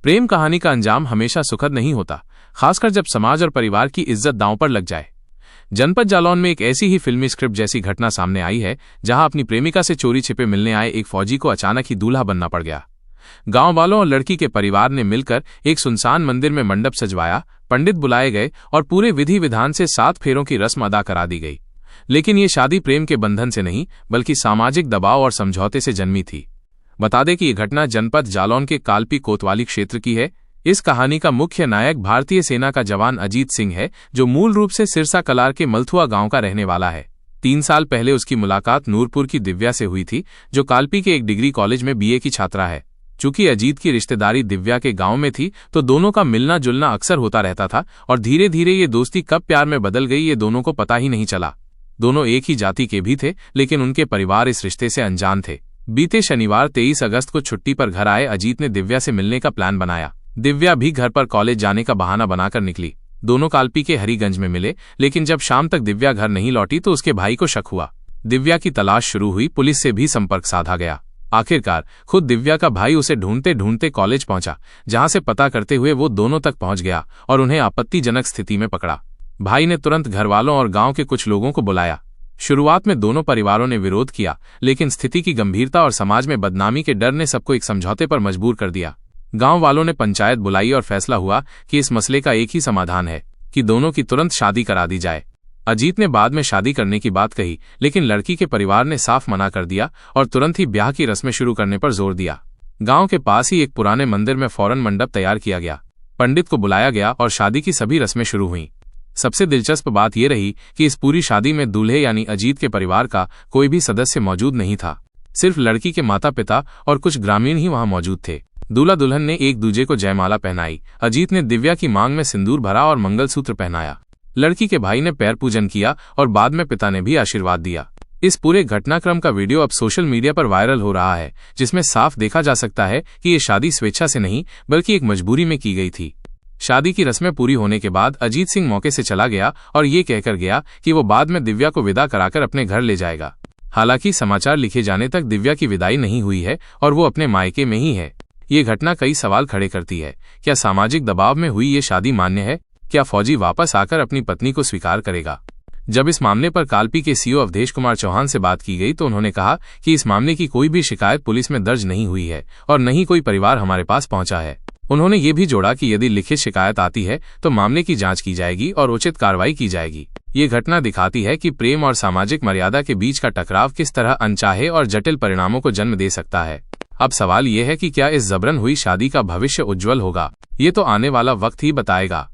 प्रेम कहानी का अंजाम हमेशा सुखद नहीं होता, खासकर जब समाज और परिवार की इज्जत दांव पर लग जाए। जनपद जालौन में एक ऐसी ही फिल्मी स्क्रिप्ट जैसी घटना सामने आई है, जहां अपनी प्रेमिका से चोरी छिपे मिलने आए एक फौजी को अचानक ही दूल्हा बनना पड़ गया। गांव वालों और लड़की के परिवार ने मिलकर एक सुनसान मंदिर में मंडप सजवाया, पंडित बुलाए गए और पूरे विधि विधान से 7 फेरों की रस्म अदा करा दी गई। लेकिन ये शादी प्रेम के बंधन से नहीं, बल्कि सामाजिक दबाव और समझौते से जन्मी थी। बता दें कि यह घटना जनपद जालौन के कालपी कोतवाली क्षेत्र की है। इस कहानी का मुख्य नायक भारतीय सेना का जवान अजीत सिंह है, जो मूल रूप से सिरसा कलार के मलथुआ गांव का रहने वाला है। 3 साल पहले उसकी मुलाकात नूरपुर की दिव्या से हुई थी, जो कालपी के एक डिग्री कॉलेज में बीए की छात्रा है। चूंकि अजीत की रिश्तेदारी दिव्या के गांव में थी, तो दोनों का मिलना जुलना अक्सर होता रहता था और धीरे धीरे ये दोस्ती कब प्यार में बदल गई, ये दोनों को पता ही नहीं चला। दोनों एक ही जाति के भी थे, लेकिन उनके परिवार इस रिश्ते से अनजान थे। बीते शनिवार 23 अगस्त को छुट्टी पर घर आए अजीत ने दिव्या से मिलने का प्लान बनाया। दिव्या भी घर पर कॉलेज जाने का बहाना बनाकर निकली। दोनों कालपी के हरिगंज में मिले, लेकिन जब शाम तक दिव्या घर नहीं लौटी तो उसके भाई को शक हुआ। दिव्या की तलाश शुरू हुई, पुलिस से भी संपर्क साधा गया। आखिरकार खुद दिव्या का भाई उसे ढूंढते ढूंढते कॉलेज पहुंचा, जहां से पता करते हुए वो दोनों तक पहुंच गया और उन्हें आपत्तिजनक स्थिति में पकड़ा। भाई ने तुरंत घरवालों और गांव के कुछ लोगों को बुलाया। शुरुआत में दोनों परिवारों ने विरोध किया, लेकिन स्थिति की गंभीरता और समाज में बदनामी के डर ने सबको एक समझौते पर मजबूर कर दिया। गांव वालों ने पंचायत बुलाई और फैसला हुआ कि इस मसले का एक ही समाधान है कि दोनों की तुरंत शादी करा दी जाए। अजीत ने बाद में शादी करने की बात कही, लेकिन लड़की के परिवार ने साफ मना कर दिया और तुरंत ही ब्याह की रस्में शुरू करने पर जोर दिया। गांव के पास ही एक पुराने मंदिर में फौरन मंडप तैयार किया गया। पंडित को बुलाया गया और शादी की सभी रस्में शुरू हुईं। सबसे दिलचस्प बात यह रही कि इस पूरी शादी में दूल्हे यानी अजीत के परिवार का कोई भी सदस्य मौजूद नहीं था। सिर्फ लड़की के माता पिता और कुछ ग्रामीण ही वहां मौजूद थे। दूल्हा दुल्हन ने एक दूजे को जयमाला पहनाई। अजीत ने दिव्या की मांग में सिंदूर भरा और मंगलसूत्र पहनाया। लड़की के भाई ने पैर पूजन किया और बाद में पिता ने भी आशीर्वाद दिया। इस पूरे घटनाक्रम का वीडियो अब सोशल मीडिया पर वायरल हो रहा है, जिसमें साफ देखा जा सकता है कि ये शादी स्वेच्छा से नहीं, बल्कि एक मजबूरी में की गई थी। शादी की रस्में पूरी होने के बाद अजीत सिंह मौके से चला गया और ये कहकर गया कि वो बाद में दिव्या को विदा कराकर अपने घर ले जाएगा। हालांकि समाचार लिखे जाने तक दिव्या की विदाई नहीं हुई है और वो अपने मायके में ही है। ये घटना कई सवाल खड़े करती है। क्या सामाजिक दबाव में हुई ये शादी मान्य है? क्या फौजी वापस आकर अपनी पत्नी को स्वीकार करेगा? जब इस मामले पर कालपी के सीओ अवधेश कुमार चौहान से बात की गई तो उन्होंने कहा कि इस मामले की कोई भी शिकायत पुलिस में दर्ज नहीं हुई है और न ही कोई परिवार हमारे पास पहुंचा है। उन्होंने ये भी जोड़ा कि यदि लिखित शिकायत आती है तो मामले की जांच की जाएगी और उचित कार्रवाई की जाएगी। ये घटना दिखाती है कि प्रेम और सामाजिक मर्यादा के बीच का टकराव किस तरह अनचाहे और जटिल परिणामों को जन्म दे सकता है। अब सवाल ये है कि क्या इस जबरन हुई शादी का भविष्य उज्जवल होगा? ये तो आने वाला वक्त ही बताएगा।